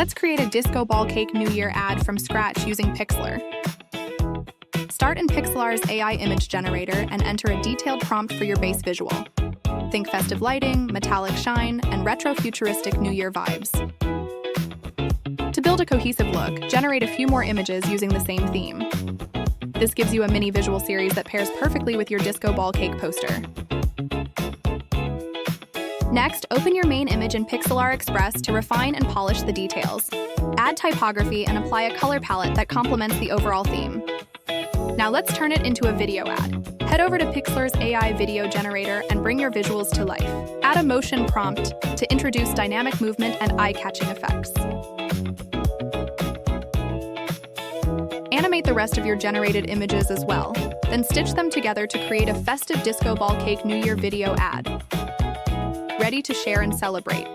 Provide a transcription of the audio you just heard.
Let's create a disco ball cake New Year ad from scratch using Pixlr. Start in Pixlr's AI image generator and enter a detailed prompt for your base visual. Think festive lighting, metallic shine, and retro-futuristic New Year vibes. To build a cohesive look, generate a few more images using the same theme. This gives you a mini visual series that pairs perfectly with your disco ball cake poster. Next, open your main image in Pixlr Express to refine and polish the details. Add typography and apply a color palette that complements the overall theme. Now let's turn it into a video ad. Head over to Pixlr's AI video generator and bring your visuals to life. Add a motion prompt to introduce dynamic movement and eye-catching effects. Animate the rest of your generated images as well, then stitch them together to create a festive disco ball cake New Year video ad. Ready to share and celebrate.